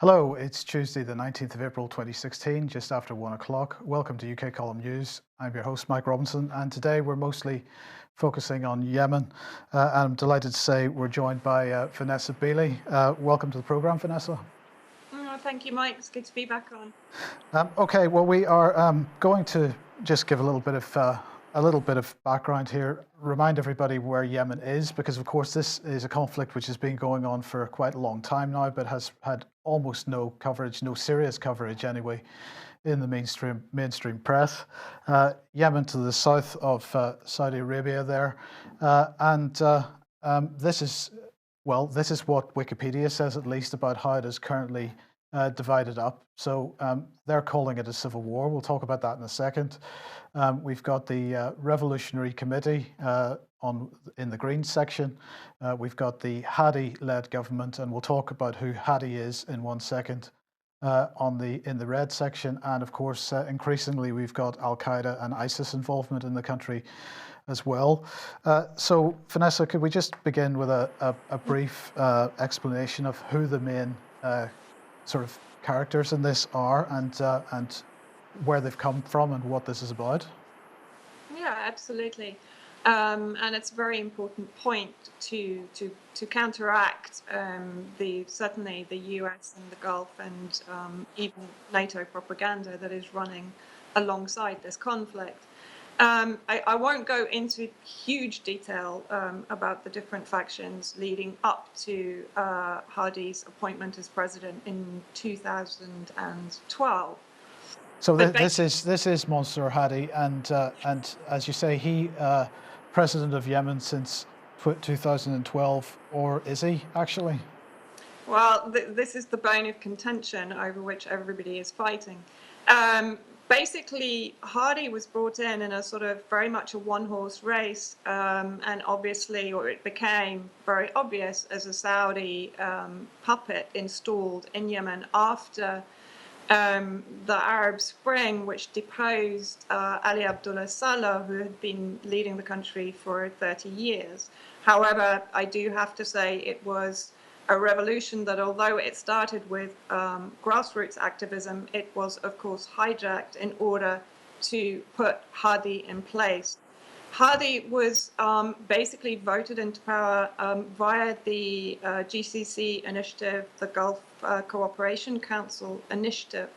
Hello, it's Tuesday, the 19th of April 2016, just after 1 o'clock. Welcome to UK Column News. I'm your host, Mike Robinson, and today we're mostly focusing on Yemen. And I'm delighted to say we're joined by Vanessa Beeley. Welcome to the programme, Vanessa. Oh, thank you, Mike. It's good to be back on. Okay, well, we are going to just give a little bit of background here, remind everybody where Yemen is, because of course this is a conflict which has been going on for quite a long time now, but has had almost no coverage, no serious coverage anyway, in the mainstream press. Yemen to the south of Saudi Arabia there, this is what Wikipedia says, at least, about how it is currently divided up. So they're calling it a civil war. We'll talk about that in a second. We've got the Revolutionary Committee in the Greens section. We've got the Hadi-led government, and we'll talk about who Hadi is in 1 second. In the red section, and of course, increasingly we've got Al Qaeda and ISIS involvement in the country as well. So, Vanessa, could we just begin with a brief explanation of who the main sort of characters in this are, and where they've come from and what this is about? Yeah, absolutely. And it's a very important point to counteract certainly the US and the Gulf and even NATO propaganda that is running alongside this conflict. I won't go into huge detail about the different factions leading up to Hadi's appointment as president in 2012. So this is Mansour Hadi, and as you say, he president of Yemen since 2012, or is he actually? Well, this is the bone of contention over which everybody is fighting. Basically, Hadi was brought in a sort of very much a one-horse race, and obviously, or it became very obvious as a Saudi puppet installed in Yemen after the Arab Spring, which deposed Ali Abdullah Saleh, who had been leading the country for 30 years. However, I do have to say it was a revolution that, although it started with grassroots activism, it was, of course, hijacked in order to put Hadi in place. Hadi was basically voted into power via the GCC initiative, the Gulf Cooperation Council initiative.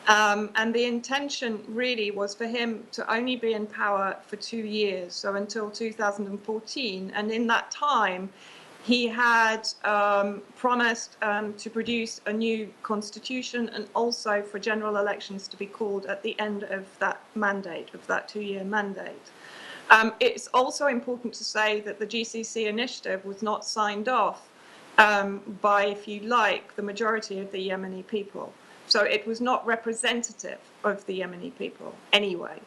And the intention really was for him to only be in power for 2 years, so until 2014. And in that time, he had promised to produce a new constitution and also for general elections to be called at the end of that mandate, of that 2-year mandate. It's also important to say that the GCC initiative was not signed off by, if you like, the majority of the Yemeni people. So it was not representative of the Yemeni people anyway.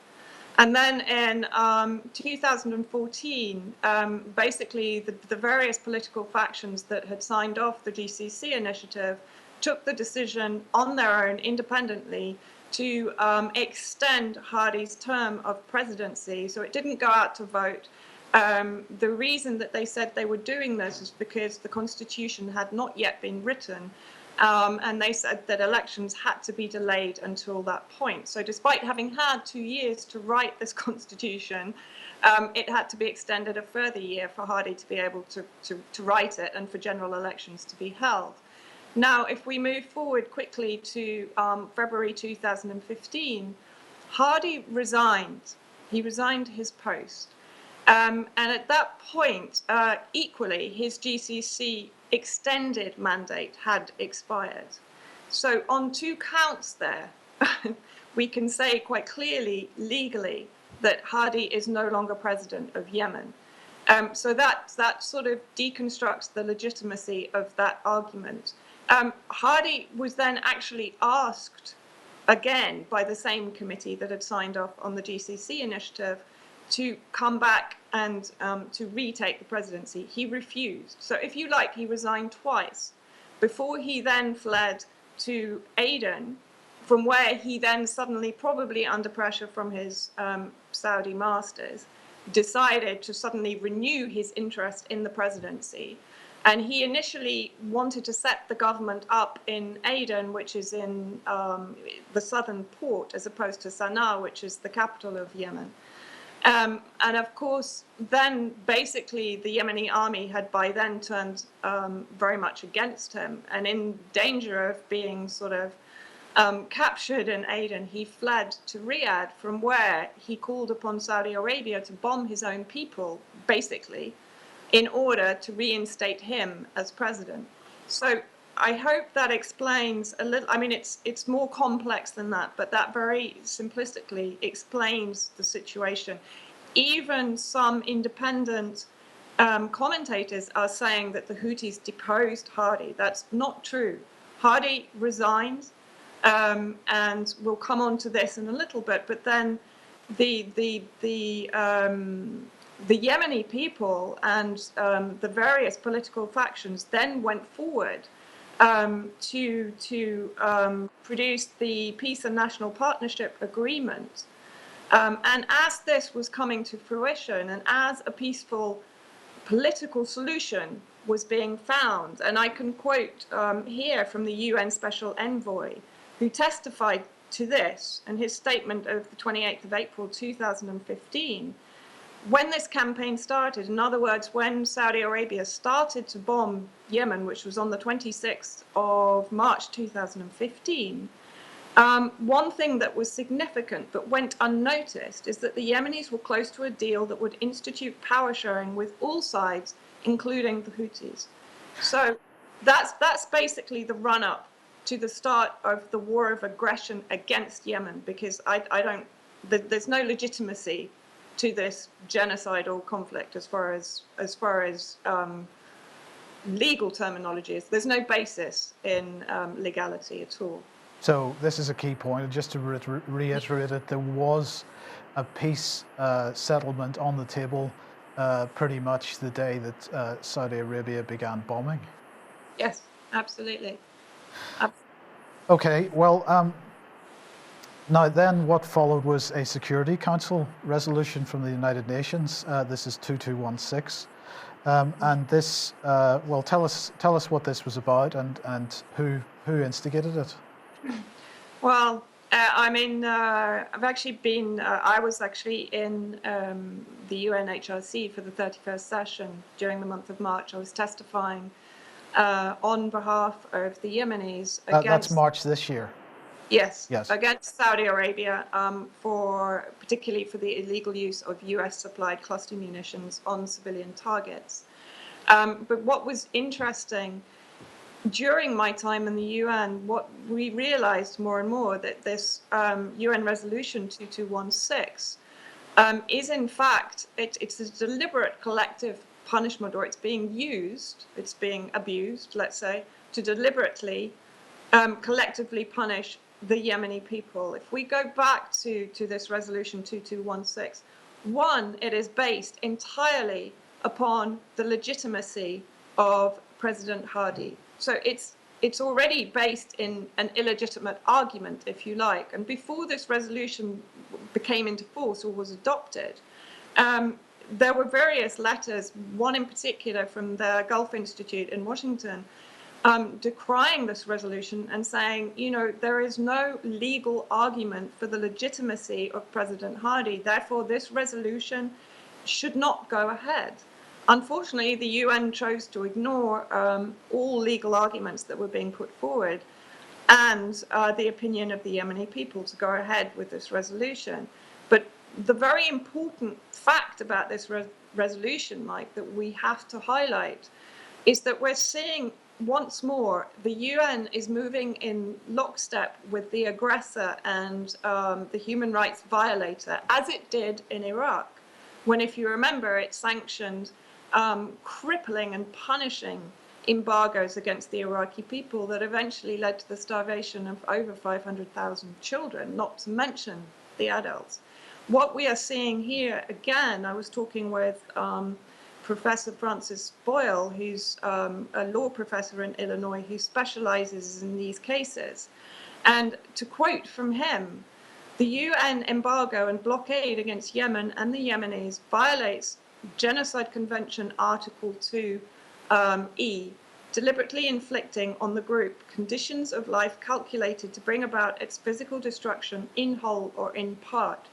And then in 2014, basically the various political factions that had signed off the GCC initiative took the decision on their own independently to extend Hadi's term of presidency. So it didn't go out to vote. The reason that they said they were doing this is because the constitution had not yet been written. And they said that elections had to be delayed until that point. So despite having had 2 years to write this constitution, it had to be extended a further year for Hadi to be able to write it and for general elections to be held. Now, if we move forward quickly to February 2015, Hadi resigned. He resigned his post. And at that point, equally, his GCC extended mandate had expired. So on 2 counts there, we can say quite clearly, legally, that Hadi is no longer president of Yemen. So that sort of deconstructs the legitimacy of that argument. Hadi was then actually asked again by the same committee that had signed off on the GCC initiative to come back and to retake the presidency. He refused. So if you like, he resigned twice before he then fled to Aden, from where he then suddenly, probably under pressure from his Saudi masters, decided to suddenly renew his interest in the presidency. And he initially wanted to set the government up in Aden, which is in the southern port, as opposed to Sana'a, which is the capital of Yemen. And of course, then basically the Yemeni army had by then turned very much against him, and in danger of being sort of captured in Aden, he fled to Riyadh, from where he called upon Saudi Arabia to bomb his own people, basically, in order to reinstate him as president. So I hope that explains a little. I mean, it's more complex than that, but that very simplistically explains the situation. Even some independent commentators are saying that the Houthis deposed Hadi. That's not true. Hadi resigned, and we'll come on to this in a little bit. But then the Yemeni people and the various political factions then went forward to produce the Peace and National Partnership Agreement. And as this was coming to fruition, and as a peaceful political solution was being found, and I can quote here from the UN Special Envoy, who testified to this in his statement of the 28th of April 2015, when this campaign started, in other words, when Saudi Arabia started to bomb Yemen, which was on the 26th of March 2015, one thing that was significant but went unnoticed is that the Yemenis were close to a deal that would institute power sharing with all sides, including the Houthis. So that's basically the run-up to the start of the war of aggression against Yemen, because there's no legitimacy to this genocidal conflict as far as legal terminology is. There's no basis in legality at all. So this is a key point. Just to reiterate it, there was a peace settlement on the table pretty much the day that Saudi Arabia began bombing. Yes, absolutely. Okay, well, now then what followed was a Security Council resolution from the United Nations. This is 2216. And this, well, tell us what this was about and who instigated it. Well, I mean, I've actually been, I was actually in the UNHRC for the 31st session during the month of March. I was testifying on behalf of the Yemenis against... That's March this year. Yes, against Saudi Arabia, particularly for the illegal use of US-supplied cluster munitions on civilian targets. But what was interesting during my time in the UN, what we realized more and more that this UN Resolution 2216 is in fact, it's a deliberate collective punishment, or it's being used, it's being abused, let's say, to deliberately collectively punish the Yemeni people. If we go back to this Resolution 2216, one, it is based entirely upon the legitimacy of President Hadi. So it's already based in an illegitimate argument, if you like. And before this resolution came into force or was adopted, there were various letters, one in particular from the Gulf Institute in Washington, decrying this resolution and saying, you know, there is no legal argument for the legitimacy of President Hadi. Therefore, this resolution should not go ahead. Unfortunately, the UN chose to ignore all legal arguments that were being put forward and the opinion of the Yemeni people to go ahead with this resolution. But the very important fact about this resolution, Mike, that we have to highlight is that we're seeing once more the UN is moving in lockstep with the aggressor and the human rights violator, as it did in Iraq, when, if you remember, it sanctioned crippling and punishing embargoes against the Iraqi people that eventually led to the starvation of over 500,000 children, not to mention the adults. What we are seeing here, again, I was talking with Professor Francis Boyle, who's a law professor in Illinois who specializes in these cases. And to quote from him, the UN embargo and blockade against Yemen and the Yemenis violates Genocide Convention Article 2 E, deliberately inflicting on the group conditions of life calculated to bring about its physical destruction in whole or in part.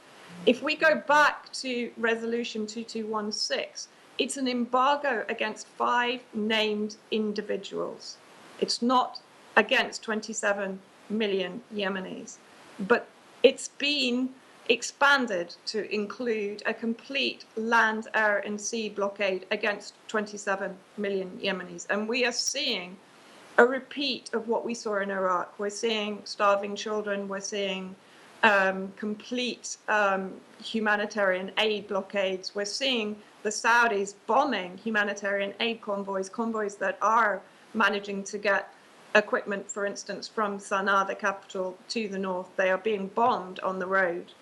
If we go back to Resolution 2216, it's an embargo against 5 named individuals. It's not against 27 million Yemenis, but it's been expanded to include a complete land, air, and sea blockade against 27 million Yemenis. And we are seeing a repeat of what we saw in Iraq. We're seeing starving children, we're seeing complete humanitarian aid blockades. We're seeing the Saudis bombing humanitarian aid convoys, convoys that are managing to get equipment, for instance, from Sana'a, the capital, to the north. They are being bombed on the road.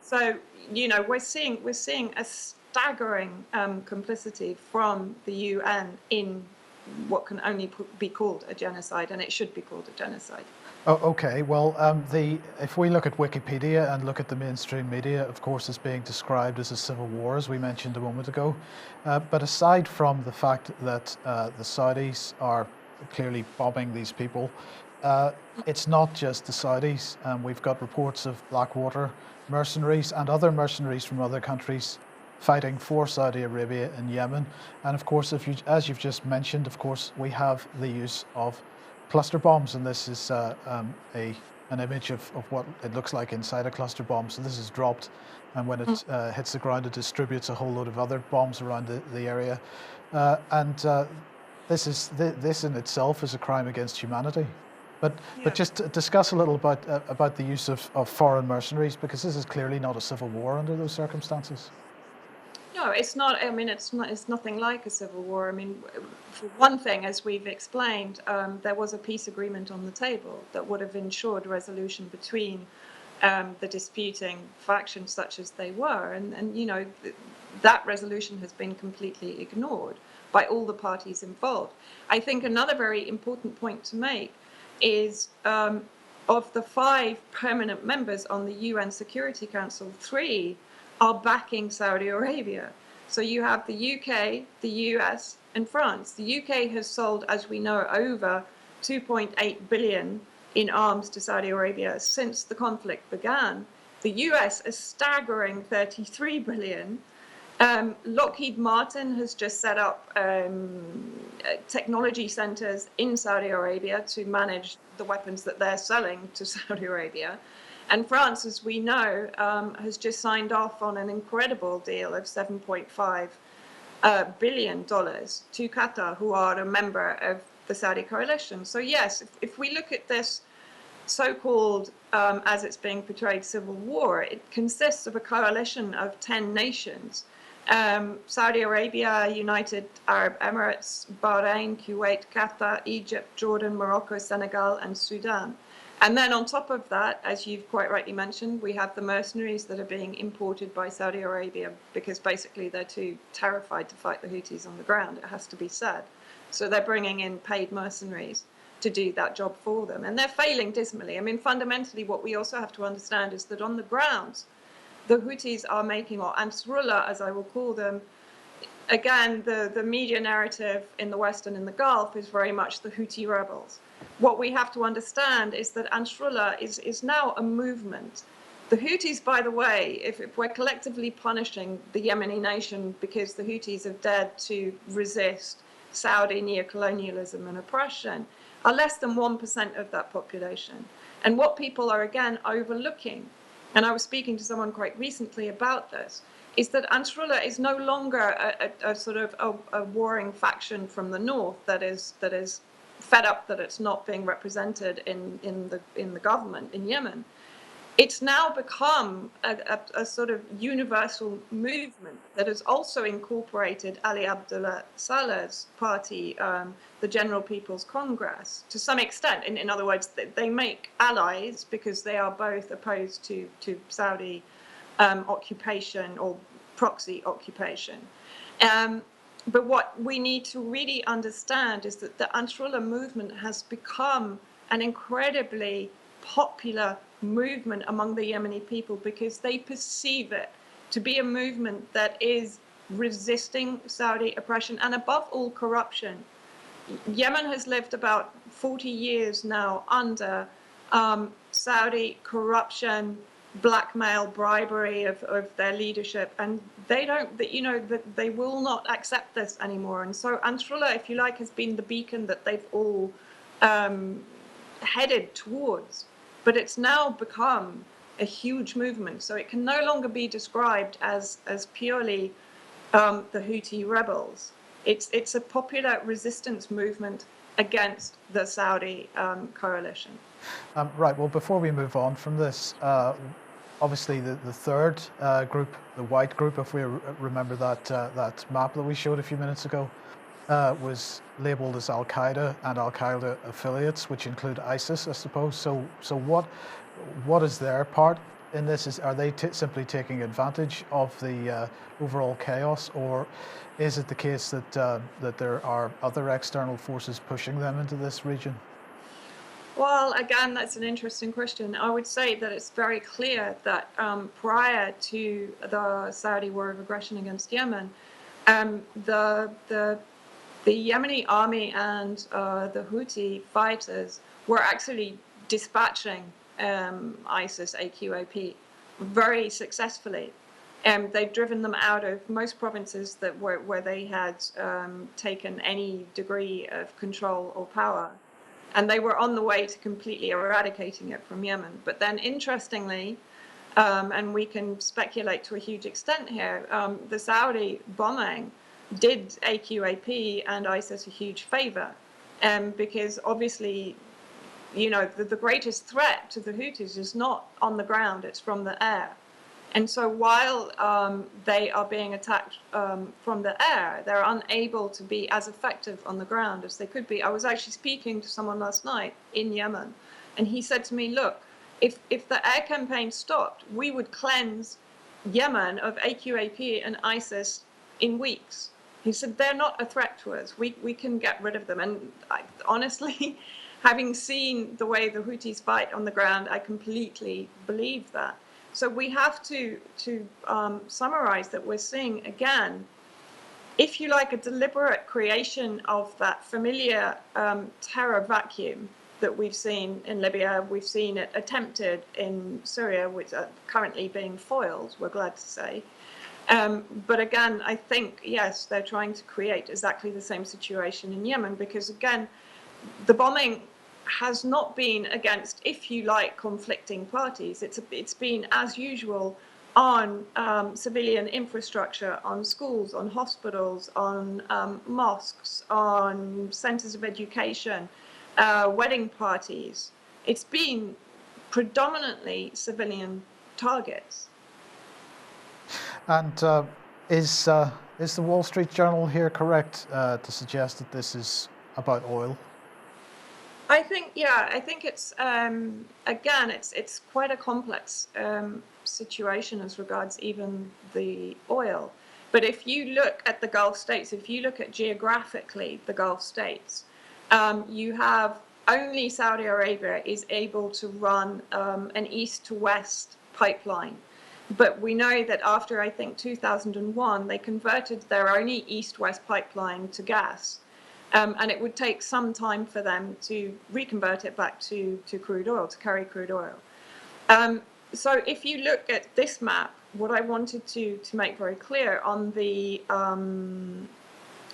So, you know, we're seeing a staggering complicity from the UN in what can only be called a genocide, and it should be called a genocide. Oh, okay. Well, if we look at Wikipedia and look at the mainstream media, of course, it's being described as a civil war, as we mentioned a moment ago. But aside from the fact that the Saudis are clearly bombing these people, it's not just the Saudis. We've got reports of Blackwater mercenaries and other mercenaries from other countries fighting for Saudi Arabia in Yemen. And of course, as you've just mentioned, of course, we have the use of cluster bombs, and this is an image of what it looks like inside a cluster bomb. So this is dropped, and when it hits the ground, it distributes a whole load of other bombs around the area. This in itself is a crime against humanity. But just discuss a little about the use of foreign mercenaries, because this is clearly not a civil war under those circumstances. No, it's not. I mean, it's nothing like a civil war. I mean, for one thing, as we've explained, there was a peace agreement on the table that would have ensured resolution between the disputing factions, such as they were, and you know, that resolution has been completely ignored by all the parties involved. I think another very important point to make is of the 5 permanent members on the UN Security Council, 3 are backing Saudi Arabia. So you have the UK, the US, and France. The UK has sold, as we know, over 2.8 billion in arms to Saudi Arabia since the conflict began. The US a staggering 33 billion. Lockheed Martin has just set up technology centers in Saudi Arabia to manage the weapons that they're selling to Saudi Arabia. And France, as we know, has just signed off on an incredible deal of $7.5 billion to Qatar, who are a member of the Saudi coalition. So yes, if we look at this so-called, as it's being portrayed, civil war, it consists of a coalition of 10 nations. Saudi Arabia, United Arab Emirates, Bahrain, Kuwait, Qatar, Egypt, Jordan, Morocco, Senegal, and Sudan. And then on top of that, as you've quite rightly mentioned, we have the mercenaries that are being imported by Saudi Arabia because basically they're too terrified to fight the Houthis on the ground, it has to be said. So they're bringing in paid mercenaries to do that job for them. And they're failing dismally. I mean, fundamentally, what we also have to understand is that on the ground, the Houthis are making, or Ansarullah, as I will call them, again, the media narrative in the West and in the Gulf is very much the Houthi rebels. What we have to understand is that Ansarullah is now a movement. The Houthis, by the way, if we're collectively punishing the Yemeni nation because the Houthis have dared to resist Saudi neocolonialism and oppression, are less than 1% of that population. And what people are, again, overlooking, and I was speaking to someone quite recently about this, is that Ansarullah is no longer a sort of a warring faction from the north that is fed up that it's not being represented in the government in Yemen. It's now become a sort of universal movement that has also incorporated Ali Abdullah Saleh's party, the General People's Congress, to some extent. In other words, they make allies because they are both opposed to Saudi occupation or proxy occupation. But what we need to really understand is that the Ansarullah movement has become an incredibly popular movement among the Yemeni people because they perceive it to be a movement that is resisting Saudi oppression and above all corruption. Yemen has lived about 40 years now under Saudi corruption, blackmail, bribery of their leadership, and they don't, that they will not accept this anymore. And so Ansarullah, if you like, has been the beacon that they've all headed towards, but it's now become a huge movement. So it can no longer be described as purely the Houthi rebels. It's a popular resistance movement against the Saudi coalition. Right. Well, before we move on from this, obviously the third group, the white group, if we remember that map that we showed a few minutes ago, was labeled as Al Qaeda and Al Qaeda affiliates, which include ISIS, I suppose. So what is their part in this? Are they simply taking advantage of the overall chaos, or is it the case that that there are other external forces pushing them into this region? Well, again, that's an interesting question. I would say that it's very clear that prior to the Saudi war of aggression against Yemen, the Yemeni army and the Houthi fighters were actually dispatching ISIS AQAP very successfully. They've driven them out of most provinces that where they had taken any degree of control or power. And they were on the way to completely eradicating it from Yemen. But then, interestingly, and we can speculate to a huge extent here, the Saudi bombing did AQAP and ISIS a huge favor, because obviously, the greatest threat to the Houthis is not on the ground, it's from the air. And so while they are being attacked from the air, they're unable to be as effective on the ground as they could be. I was actually speaking to someone last night in Yemen, and he said to me, look, if the air campaign stopped, we would cleanse Yemen of AQAP and ISIS in weeks. He said, they're not a threat to us. We can get rid of them. And honestly, having seen the way the Houthis fight on the ground, I completely believe that. So we have to summarize that we're seeing, again, if you like, a deliberate creation of that familiar terror vacuum that we've seen in Libya. We've seen it attempted in Syria, which are currently being foiled, we're glad to say. But again, I think, yes, they're trying to create exactly the same situation in Yemen, because, again, the bombing has not been against, if you like, conflicting parties. It's been, as usual, on civilian infrastructure, on schools, on hospitals, on mosques, on centers of education, wedding parties. It's been predominantly civilian targets. And is the Wall Street Journal here correct to suggest that this is about oil? I think it's again, it's quite a complex situation as regards even the oil. But if you look at the Gulf states, if you look at geographically the Gulf states, you have only Saudi Arabia is able to run an east to west pipeline. But we know that after, I think, 2001, they converted their only east-west pipeline to gas. And it would take some time for them to reconvert it back to crude oil, to carry crude oil. So if you look at this map, what I wanted to make very clear, on the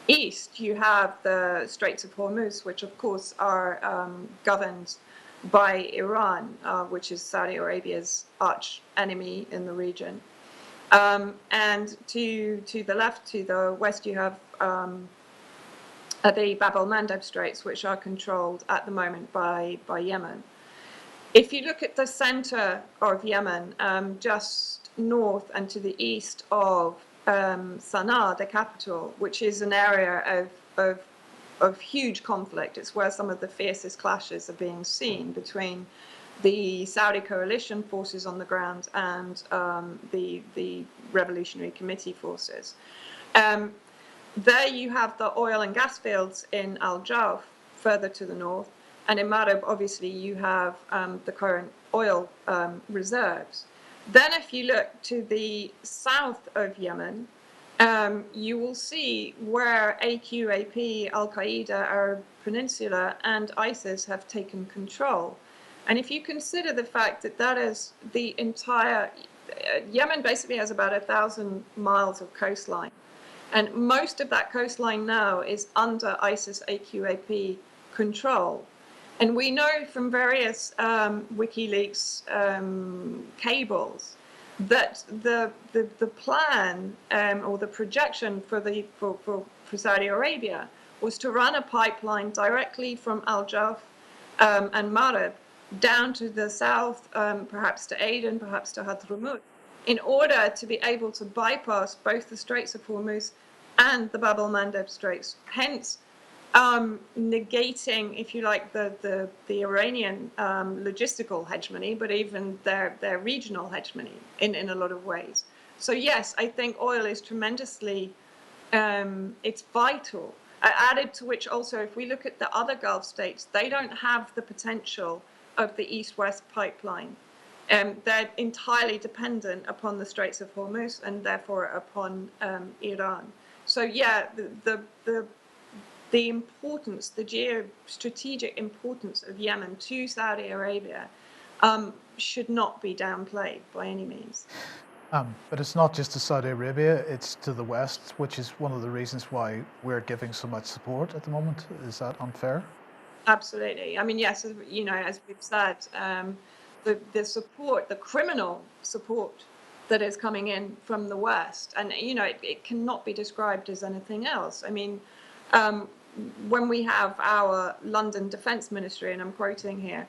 east, you have the Straits of Hormuz, which of course are governed by Iran, which is Saudi Arabia's arch enemy in the region. And to the left, to the west, you have the Bab el-Mandeb Straits, which are controlled at the moment by Yemen. If you look at the center of Yemen, just north and to the east of Sana'a, the capital, which is an area of huge conflict. It's where some of the fiercest clashes are being seen between the Saudi coalition forces on the ground and the Revolutionary Committee forces. There you have the oil and gas fields in Al Jawf, further to the north, and in Marib, obviously, you have the current oil reserves. Then if you look to the south of Yemen, you will see where AQAP, Al-Qaeda, Arab Peninsula, and ISIS have taken control. And if you consider the fact that that is the entire, Yemen basically has about 1,000 miles of coastline. And most of that coastline now is under ISIS AQAP control. And we know from various WikiLeaks cables that the plan or the projection for Saudi Arabia was to run a pipeline directly from Al Jaf and Marib down to the south, perhaps to Aden, perhaps to Hadramut, in order to be able to bypass both the Straits of Hormuz and the Bab el-Mandeb Straits. Hence, negating, if you like, the Iranian logistical hegemony, but even their regional hegemony in a lot of ways. So yes, I think oil is tremendously, it's vital. Added to which also, if we look at the other Gulf states, they don't have the potential of the East-West pipeline. They're entirely dependent upon the Straits of Hormuz and therefore upon Iran. So yeah, the importance, the geostrategic importance of Yemen to Saudi Arabia should not be downplayed by any means. But it's not just to Saudi Arabia, it's to the West, which is one of the reasons why we're giving so much support at the moment. Is that unfair? Absolutely. I mean, yes, you know, as we've said, the support, the criminal support that is coming in from the West, and, you know, it cannot be described as anything else. I mean, when we have our London Defence Ministry, and I'm quoting here,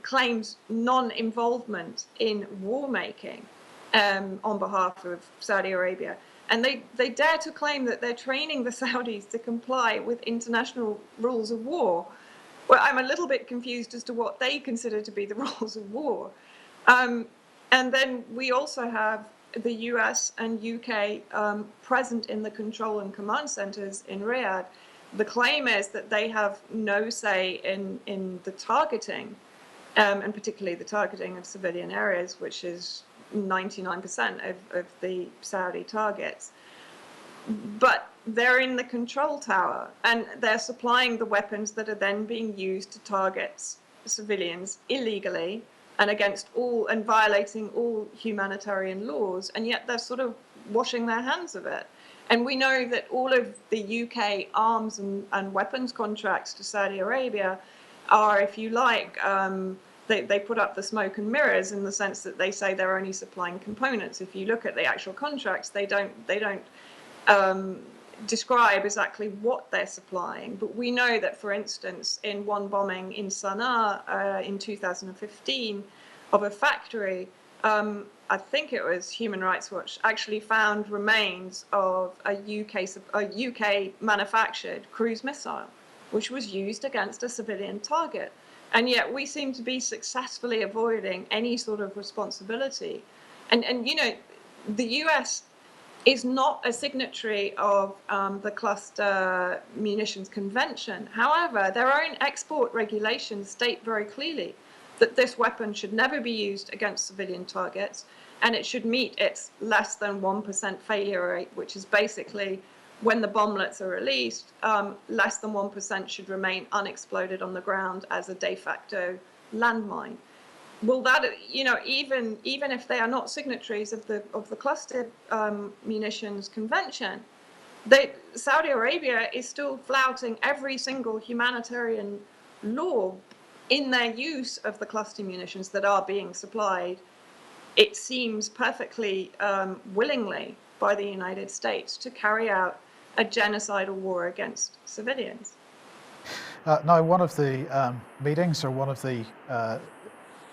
claims non-involvement in war making on behalf of Saudi Arabia. And they dare to claim that they're training the Saudis to comply with international rules of war. Well, I'm a little bit confused as to what they consider to be the rules of war. And then we also have the US and UK present in the control and command centers in Riyadh. The claim is that they have no say in the targeting, and particularly the targeting of civilian areas, which is 99% of the Saudi targets. But they're in the control tower, and they're supplying the weapons that are then being used to target civilians illegally and against all, and violating all humanitarian laws, and yet they're sort of washing their hands of it. And we know that all of the UK arms and weapons contracts to Saudi Arabia are, if you like, they put up the smoke and mirrors in the sense that they say they're only supplying components. If you look at the actual contracts, they don't describe exactly what they're supplying. But we know that, for instance, in one bombing in Sana'a in 2015 of a factory, I think it was Human Rights Watch actually found remains of a UK manufactured cruise missile, which was used against a civilian target. And yet we seem to be successfully avoiding any sort of responsibility. And you know, the US is not a signatory of the Cluster Munitions Convention. However, their own export regulations state very clearly that this weapon should never be used against civilian targets, and it should meet its less than 1% failure rate, which is basically when the bomblets are released, less than 1% should remain unexploded on the ground as a de facto landmine. Well, that, you know, even if they are not signatories of the Cluster Munitions Convention, Saudi Arabia is still flouting every single humanitarian law in their use of the cluster munitions that are being supplied. It seems perfectly willingly by the United States to carry out a genocidal war against civilians. Now, one of the meetings, or one of the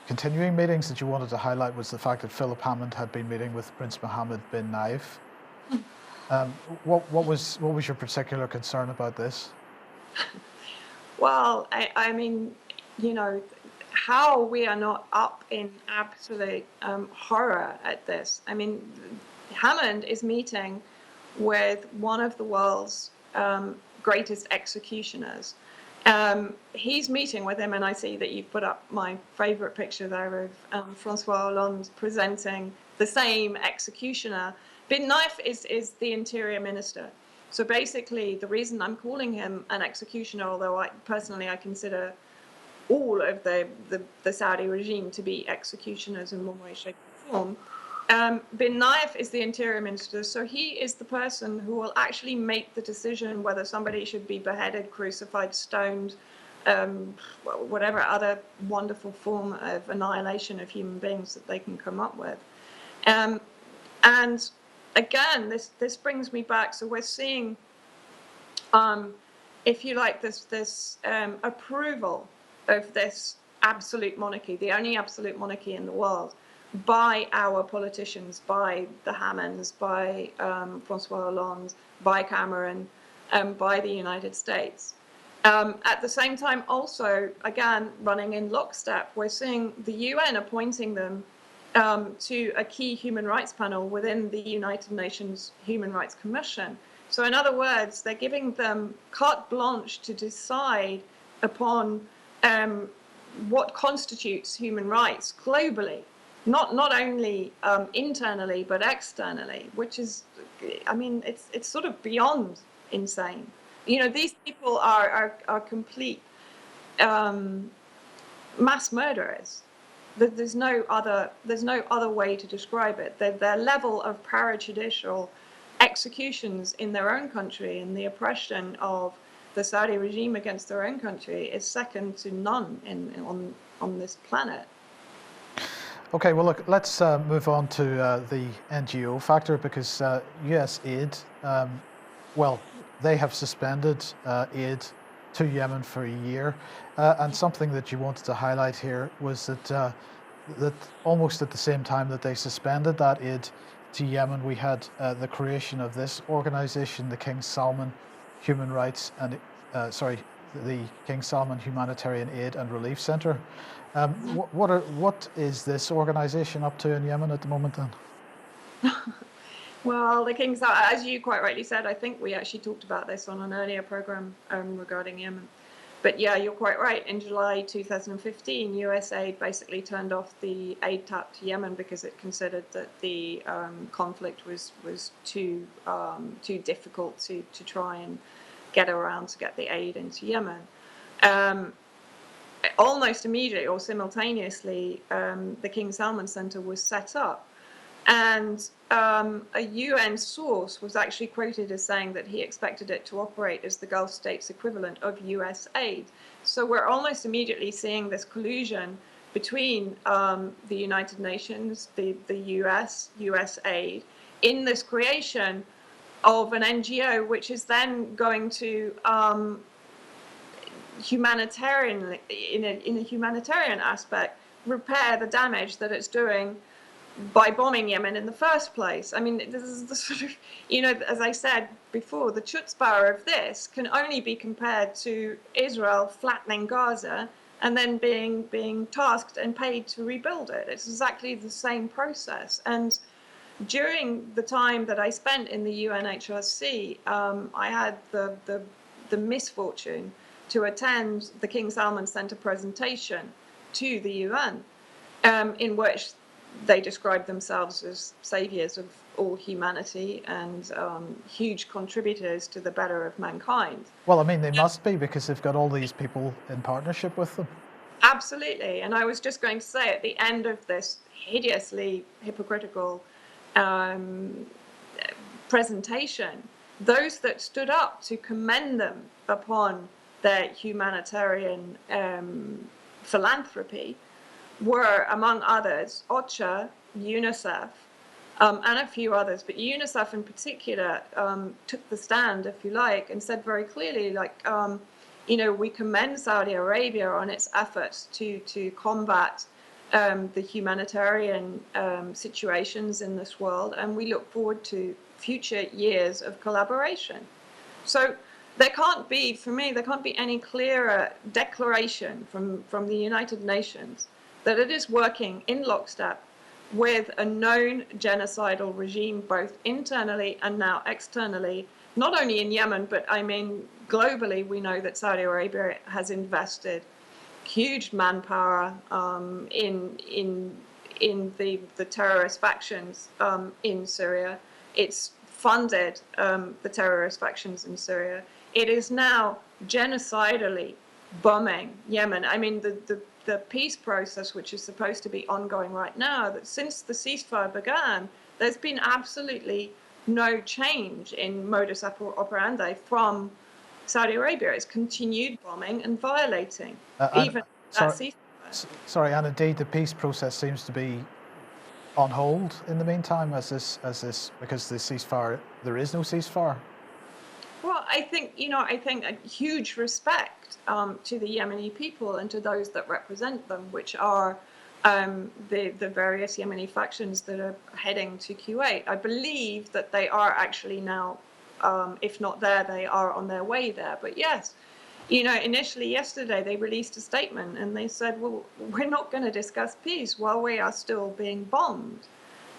continuing meetings that you wanted to highlight, was the fact that Philip Hammond had been meeting with Prince Mohammed bin Nayef. What was your particular concern about this? Well, I mean, you know, how we are not up in absolute horror at this. I mean, Hammond is meeting with one of the world's greatest executioners. He's meeting with him, and I see that you've put up my favorite picture there of Francois Hollande presenting the same executioner Bin Naif is the interior minister. So basically, the reason I'm calling him an executioner, although I consider all of the Saudi regime to be executioners in one way, shape, or form. Bin Naif is the interior minister, so he is the person who will actually make the decision whether somebody should be beheaded, crucified, stoned, whatever other wonderful form of annihilation of human beings that they can come up with. And again, this brings me back. So we're seeing, if you like, this approval of this absolute monarchy, the only absolute monarchy in the world, by our politicians, by the Hammonds, by Francois Hollande, by Cameron, by the United States. At the same time, also, again, running in lockstep, we're seeing the UN appointing them to a key human rights panel within the United Nations Human Rights Commission. So in other words, they're giving them carte blanche to decide upon what constitutes human rights globally, not only internally, but externally, which is, I mean, it's sort of beyond insane. You know, these people are complete mass murderers. There's no other way to describe it. Their level of parajudicial executions in their own country and the oppression of the Saudi regime against their own country is second to none on this planet. Okay, well, look, let's move on to the NGO factor, because US aid, well, they have suspended aid to Yemen for a year. And something that you wanted to highlight here was that that almost at the same time that they suspended that aid to Yemen, we had the creation of this organization, the King Salman Human Rights and the King Salman Humanitarian Aid and Relief Center. What is this organization up to in Yemen at the moment then? Well, the King Salman, as you quite rightly said, I think we actually talked about this on an earlier program regarding Yemen. But yeah, you're quite right. In July 2015, USAID basically turned off the aid tap to Yemen because it considered that the conflict was too difficult to try and get around to get the aid into Yemen. Almost immediately or simultaneously, the King Salman Center was set up. And a UN source was actually quoted as saying that he expected it to operate as the Gulf states equivalent of US aid. So we're almost immediately seeing this collusion between the United Nations, the US aid, in this creation of an NGO, which is then going to humanitarian, in a humanitarian aspect, repair the damage that it's doing by bombing Yemen in the first place. I mean, this is the sort of, you know, as I said before, the chutzpah of this can only be compared to Israel flattening Gaza and then being tasked and paid to rebuild it. It's exactly the same process. And during the time that I spent in the UNHRC, I had the misfortune to attend the King Salman Center presentation to the UN, in which they described themselves as saviors of all humanity and huge contributors to the better of mankind. Well, I mean, they must be, because they've got all these people in partnership with them. Absolutely. And I was just going to say, at the end of this hideously hypocritical presentation, those that stood up to commend them upon their humanitarian philanthropy were, among others, OCHA, UNICEF, and a few others. But UNICEF in particular took the stand, if you like, and said very clearly, like, you know, we commend Saudi Arabia on its efforts to combat the humanitarian situations in this world, and we look forward to future years of collaboration. So there can't be, for me, there can't be any clearer declaration from the United Nations that it is working in lockstep with a known genocidal regime, both internally and now externally, not only in Yemen, but I mean, globally, we know that Saudi Arabia has invested huge manpower in the terrorist factions in Syria. It's funded the terrorist factions in Syria. It is now genocidally bombing Yemen. I mean, the peace process, which is supposed to be ongoing right now, that since the ceasefire began, there's been absolutely no change in modus operandi from Saudi Arabia. It's continued bombing and violating, And even that sorry, ceasefire. sorry, and indeed the peace process seems to be on hold in the meantime, because the ceasefire, there is no ceasefire. Well, I think, I think a huge respect to the Yemeni people and to those that represent them, which are the various Yemeni factions that are heading to Kuwait. I believe that they are actually now, if not there, they are on their way there. But yes, initially yesterday they released a statement and they said, well, we're not going to discuss peace while we are still being bombed.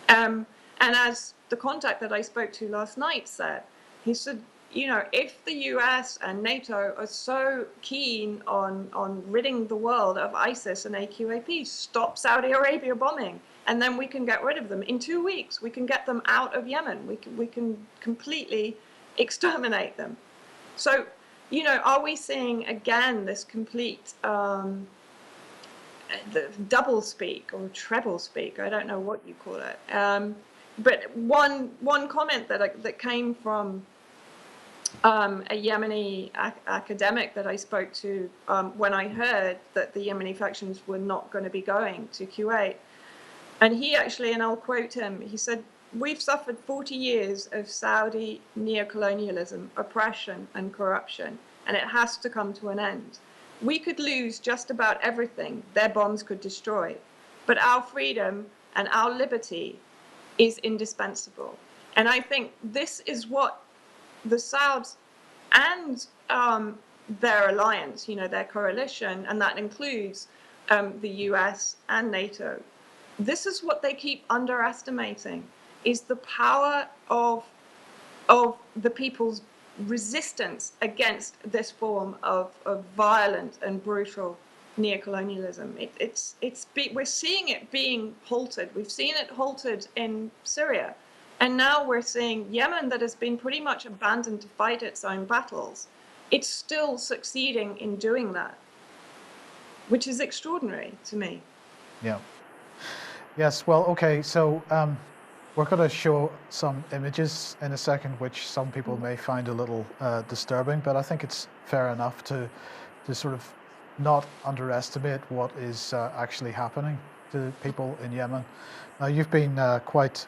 And as the contact that I spoke to last night said, he said, if the US and NATO are so keen on ridding the world of ISIS and AQAP, stop Saudi Arabia bombing, and then we can get rid of them. In 2 weeks, we can get them out of Yemen. We can completely exterminate them. So, are we seeing again this complete the double speak or treble speak? I don't know what you call it. But one comment that came from a Yemeni academic that I spoke to when I heard that the Yemeni factions were not going to be going to Kuwait. And he actually, and I'll quote him, he said, "We've suffered 40 years of Saudi neocolonialism, oppression and corruption, and it has to come to an end. We could lose just about everything their bombs could destroy, but our freedom and our liberty is indispensable." And I think this is what the Sauds and their alliance, their coalition, and that includes the US and NATO, this is what they keep underestimating, is the power of the people's resistance against this form of violent and brutal neocolonialism. We're seeing it being halted. We've seen it halted in Syria. And now we're seeing Yemen, that has been pretty much abandoned to fight its own battles. It's still succeeding in doing that, which is extraordinary to me. Yeah. Yes. Well, okay. So we're going to show some images in a second, which some people may find a little disturbing, but I think it's fair enough to sort of not underestimate what is actually happening to people in Yemen. Now, you've been quite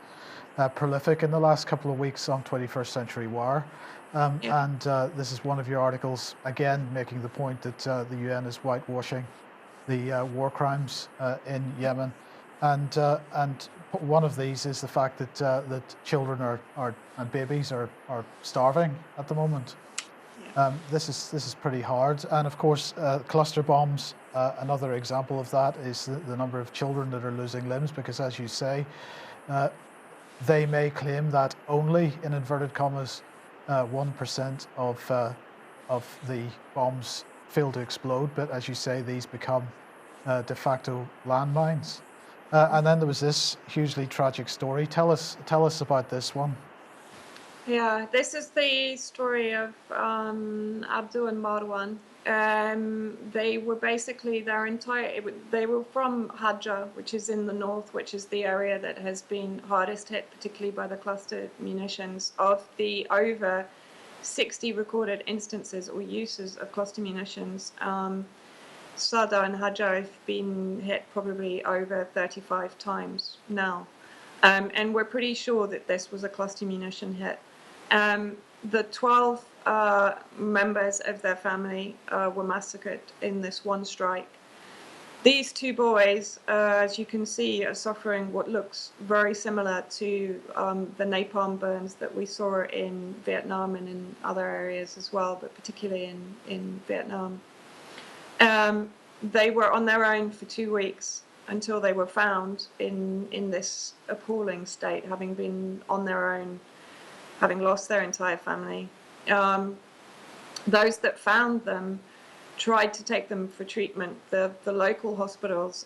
prolific in the last couple of weeks on 21st Century Wire. And this is one of your articles, again, making the point that the UN is whitewashing the war crimes in Yemen. And one of these is the fact that that children and babies are starving at the moment. This is pretty hard. And of course, cluster bombs, another example of that is the number of children that are losing limbs, because as you say, they may claim that only, in inverted commas, 1% of the bombs fail to explode, but as you say, these become de facto landmines. And then there was this hugely tragic story. Tell us about this one. Yeah, this is the story of Abdul and Marwan. They were basically they were from Hadja, which is in the north, which is the area that has been hardest hit, particularly by the cluster munitions. Of the over 60 recorded instances or uses of cluster munitions, Sada and Hadja have been hit probably over 35 times now. And we're pretty sure that this was a cluster munition hit. The 12 members of their family were massacred in this one strike. These two boys, as you can see, are suffering what looks very similar to the napalm burns that we saw in Vietnam and in other areas as well, but particularly in Vietnam. They were on their own for 2 weeks until they were found in this appalling state, having been on their own, having lost their entire family. Those that found them tried to take them for treatment. The local hospitals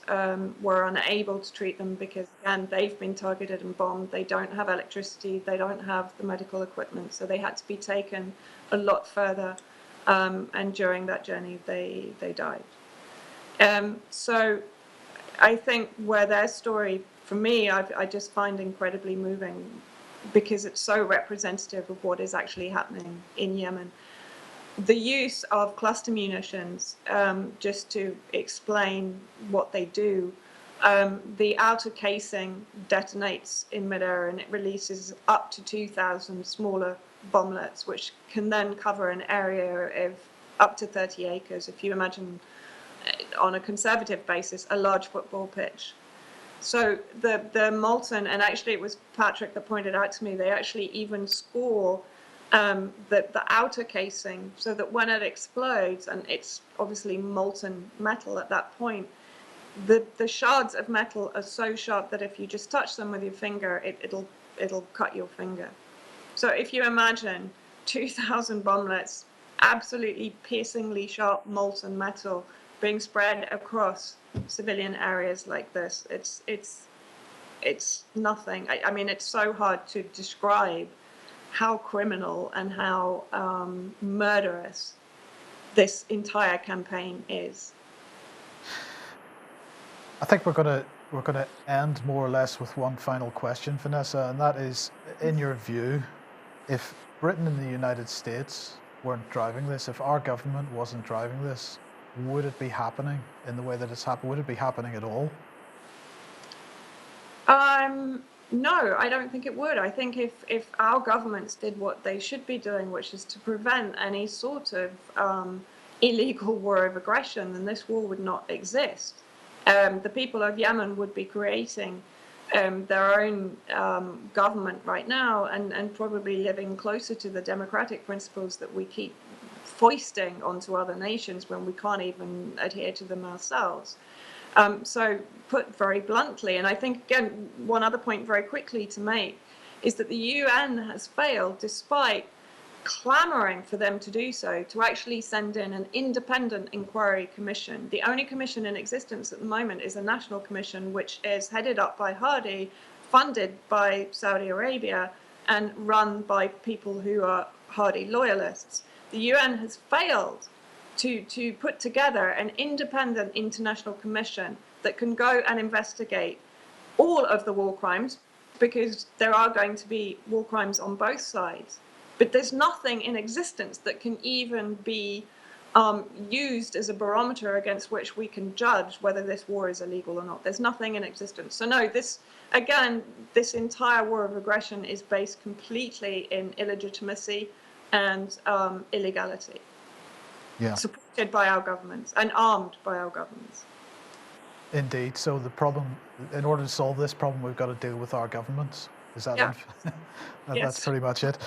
were unable to treat them because, again, they've been targeted and bombed. They don't have electricity. They don't have the medical equipment. So they had to be taken a lot further. And during that journey, they died. So I think where their story, for me, I just find incredibly moving because it's so representative of what is actually happening in Yemen. The use of cluster munitions, just to explain what they do, the outer casing detonates in midair and it releases up to 2,000 smaller bomblets, which can then cover an area of up to 30 acres. If you imagine, on a conservative basis, a large football pitch. So the molten, and actually it was Patrick that pointed out to me, they actually even score the outer casing so that when it explodes, and it's obviously molten metal at that point, the shards of metal are so sharp that if you just touch them with your finger, it'll cut your finger. So if you imagine 2,000 bomblets, absolutely piercingly sharp molten metal being spread across civilian areas like this, it's nothing. I mean, it's so hard to describe how criminal and how murderous this entire campaign is. I think we're gonna end more or less with one final question, Vanessa, and that is, in your view, if Britain and the United States weren't driving this, if our government wasn't driving this, would it be happening in the way that it's happened? Would it be happening at all? No, I don't think it would. I think if our governments did what they should be doing, which is to prevent any sort of illegal war of aggression, then this war would not exist. The people of Yemen would be creating their own government right now and probably living closer to the democratic principles that we keep foisting onto other nations when we can't even adhere to them ourselves. So put very bluntly, and I think, again, one other point very quickly to make is that the UN has failed, despite clamoring for them to do so, to actually send in an independent inquiry commission. The only commission in existence at the moment is a national commission, which is headed up by Hadi, funded by Saudi Arabia, and run by people who are Hadi loyalists. The UN has failed to put together an independent international commission that can go and investigate all of the war crimes, because there are going to be war crimes on both sides. But there's nothing in existence that can even be used as a barometer against which we can judge whether this war is illegal or not. There's nothing in existence. So no, this entire war of aggression is based completely in illegitimacy and illegality. Yeah. Supported by our governments and armed by our governments. Indeed. So the problem, in order to solve this problem, we've got to deal with our governments. Is that Yeah. That's Yes. pretty much it.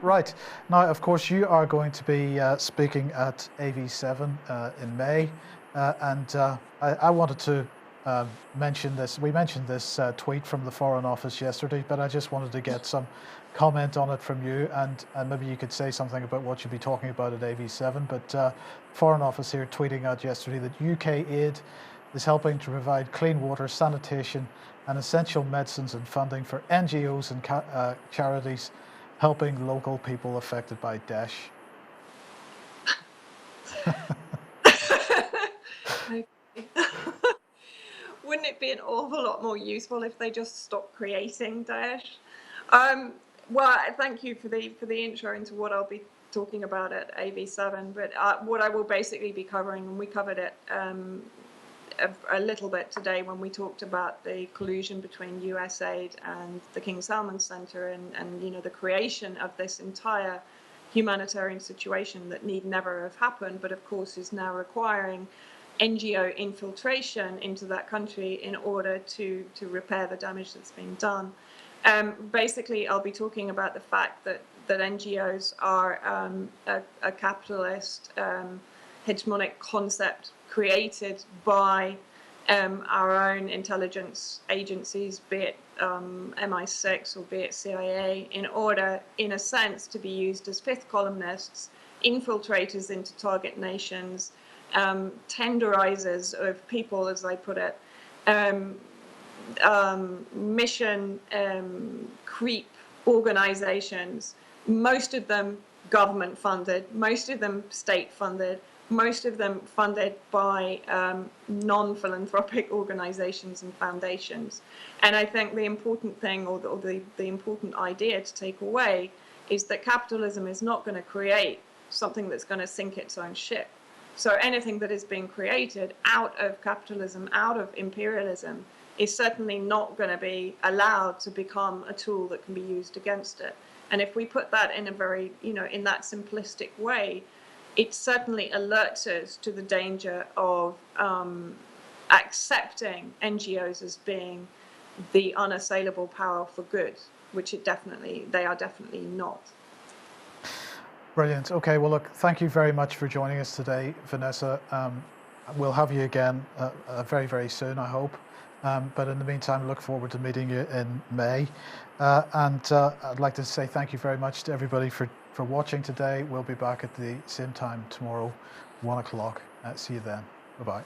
Right. Now, of course, you are going to be speaking at AV7 in May. I wanted to mention this. We mentioned this tweet from the Foreign Office yesterday, but I just wanted to get some comment on it from you, and maybe you could say something about what you'll be talking about at AV7. But Foreign Office here tweeting out yesterday that UK aid is helping to provide clean water, sanitation, and essential medicines and funding for NGOs and charities helping local people affected by Daesh. Okay. Wouldn't it be an awful lot more useful if they just stopped creating Daesh? Well, thank you for the intro into what I'll be talking about at AV7. But what I will basically be covering, and we covered it a little bit today when we talked about the collusion between USAID and the King Salman Center, and the creation of this entire humanitarian situation that need never have happened, but of course is now requiring NGO infiltration into that country in order to repair the damage that's been done. Basically, I'll be talking about the fact that NGOs are a capitalist hegemonic concept created by our own intelligence agencies, be it MI6 or be it CIA, in order, in a sense, to be used as fifth columnists, infiltrators into target nations, tenderizers of people, as I put it, mission creep organizations, most of them government funded, most of them state funded, most of them funded by non-philanthropic organizations and foundations. And I think the important thing, or the important idea to take away, is that capitalism is not going to create something that's going to sink its own ship. So anything that is being created out of capitalism, out of imperialism, is certainly not going to be allowed to become a tool that can be used against it. And if we put that in a very, in that simplistic way, it certainly alerts us to the danger of accepting NGOs as being the unassailable power for good, which they are definitely not. Brilliant. Okay, well, look, thank you very much for joining us today, Vanessa. We'll have you again very, very soon, I hope. But in the meantime, look forward to meeting you in May. And I'd like to say thank you very much to everybody for watching today. We'll be back at the same time tomorrow, 1 o'clock. See you then. Bye-bye.